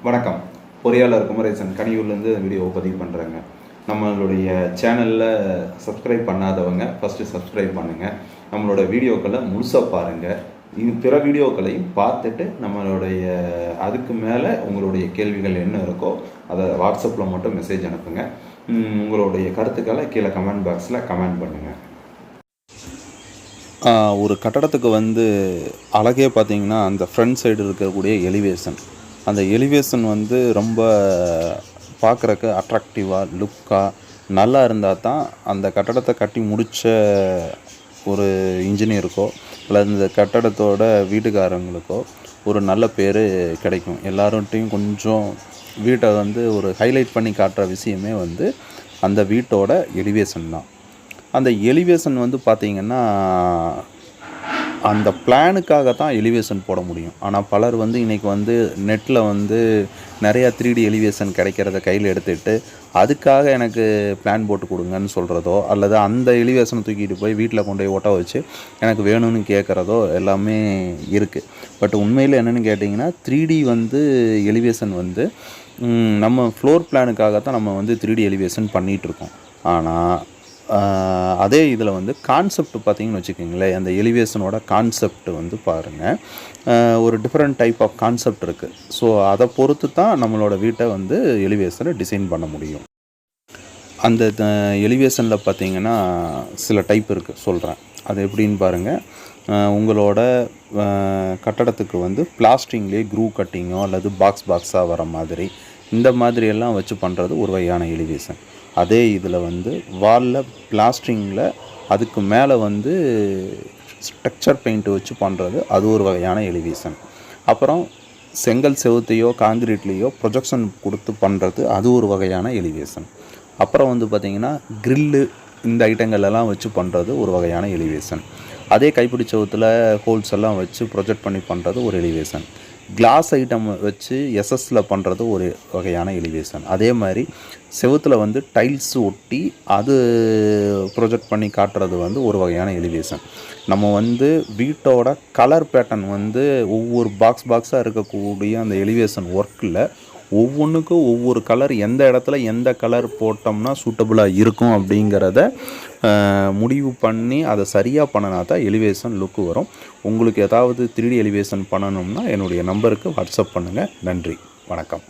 வணக்கம். பொறியாளர் குமரேசன் கனியூர்லேருந்து வீடியோவை பதிவு பண்ணுறேங்க. நம்மளுடைய சேனலில் சப்ஸ்கிரைப் பண்ணாதவங்க ஃபஸ்ட்டு சப்ஸ்கிரைப் பண்ணுங்கள். நம்மளோட வீடியோக்களை முழுசாக பாருங்கள். பிற வீடியோக்களையும் பார்த்துட்டு நம்மளுடைய அதுக்கு மேலே உங்களுடைய கேள்விகள் என்ன இருக்கோ அதை வாட்ஸ்அப்பில் மட்டும் மெசேஜ் அனுப்புங்க. உங்களுடைய கருத்துக்களை கீழே கமெண்ட் பாக்ஸில் கமெண்ட் பண்ணுங்கள். ஒரு கட்டடத்துக்கு அழகே பார்த்திங்கன்னா அந்த ஃப்ரண்ட் சைடு இருக்கக்கூடிய எலிவேஷன், அந்த எலிவேஷன் ரொம்ப பார்க்குறக்கு அட்ராக்டிவாக லுக்காக நல்லா இருந்தால் தான் அந்த கட்டடத்தை கட்டி முடித்த ஒரு இன்ஜினியருக்கோ அல்லது இந்த கட்டடத்தோட வீட்டுக்காரங்களுக்கோ ஒரு நல்ல பேர் கிடைக்கும். எல்லார்ட்டையும் கொஞ்சம் வீட்டை ஒரு ஹைலைட் பண்ணி காட்டுற விஷயமே அந்த வீட்டோட எலிவேஷன் தான். அந்த எலிவேஷன் பார்த்திங்கன்னா அந்த பிளானுக்காக தான் எலிவேஷன் போட முடியும். ஆனால் பலர் இன்றைக்கி நெட்டில் நிறையா 3D எலிவேஷன் கிடைக்கிறத கையில் எடுத்துகிட்டு அதுக்காக எனக்கு பிளான் போட்டு கொடுங்கன்னு சொல்கிறதோ அல்லது அந்த எலிவேஷனை தூக்கிட்டு போய் வீட்டில் கொண்டு போய் ஒட்ட வச்சு எனக்கு வேணும்னு கேட்குறதோ எல்லாமே இருக்குது. பட் உண்மையில் என்னென்னு கேட்டிங்கன்னா 3D எலிவேஷன் நம்ம ஃப்ளோர் பிளானுக்காக தான் நம்ம 3D எலிவேஷன் பண்ணிகிட்ருக்கோம். ஆனால் அதே இதில் கான்செப்ட் பார்த்திங்கன்னு வச்சுக்கோங்களேன், அந்த எலிவேஷனோட கான்செப்ட் பாருங்கள், ஒரு டிஃப்ரெண்ட் டைப் ஆஃப் கான்செப்ட் இருக்குது. ஸோ அதை பொறுத்து தான் நம்மளோட வீட்டை எலிவேஷனை டிசைன் பண்ண முடியும். அந்த எலிவேஷனில் பார்த்திங்கன்னா சில டைப் இருக்குது, சொல்கிறேன். அது எப்படின்னு பாருங்கள். உங்களோட கட்டடத்துக்கு பிளாஸ்டிங்லேயே க்ரூ கட்டிங்கோ அல்லது பாக்ஸாக வர மாதிரி இந்த மாதிரியெல்லாம் வச்சு பண்ணுறது ஒரு வகையான எலிவேஷன். அதே இதில் வாலில் பிளாஸ்டிங்கில் அதுக்கு மேலே ஸ்ட்ரக்சர் பெயிண்ட் வச்சு பண்ணுறது அது ஒரு வகையான எலிவேஷன். அப்புறம் செங்கல் செவுத்தையோ காங்கிரீட்லேயோ ப்ரொஜெக்ஷன் கொடுத்து பண்ணுறது அது ஒரு வகையான எலிவேஷன். அப்புறம் பார்த்திங்கன்னா க்ரில்லு இந்த ஐட்டங்கள்லாம் வச்சு பண்ணுறது ஒரு வகையான எலிவேஷன். அதே கைப்பிடி செவுத்தில் ஹோல்ஸ் எல்லாம் வச்சு ப்ரொஜெக்ட் பண்ணி பண்ணுறது ஒரு எலிவேஷன். கிளாஸ் ஐட்டம் வச்சு எஸ்எஸ்ல பண்ணுறது ஒரு வகையான எலிவேஷன். அதே மாதிரி செவுத்தில் டைல்ஸ் ஒட்டி அது ப்ரொஜெக்ட் பண்ணி காட்டுறது ஒரு வகையான எலிவேஷன். நம்ம வீட்டோட கலர் பேட்டர்ன் ஒவ்வொரு பாக்ஸாக இருக்கக்கூடிய அந்த எலிவேஷன் ஒர்க்கில் ஒவ்வொன்றுக்கும் ஒவ்வொரு கலர் எந்த இடத்துல எந்த கலர் போட்டோம்னா சூட்டபுளாக இருக்கும் அப்படிங்கிறத முடிவு பண்ணி அதை சரியாக பண்ணினா தான் எலிவேஷன் லுக்கு வரும். உங்களுக்கு ஏதாவது 3D எலிவேஷன் பண்ணணும்னா என்னுடைய நம்பருக்கு வாட்ஸ்அப் பண்ணுங்கள். நன்றி, வணக்கம்.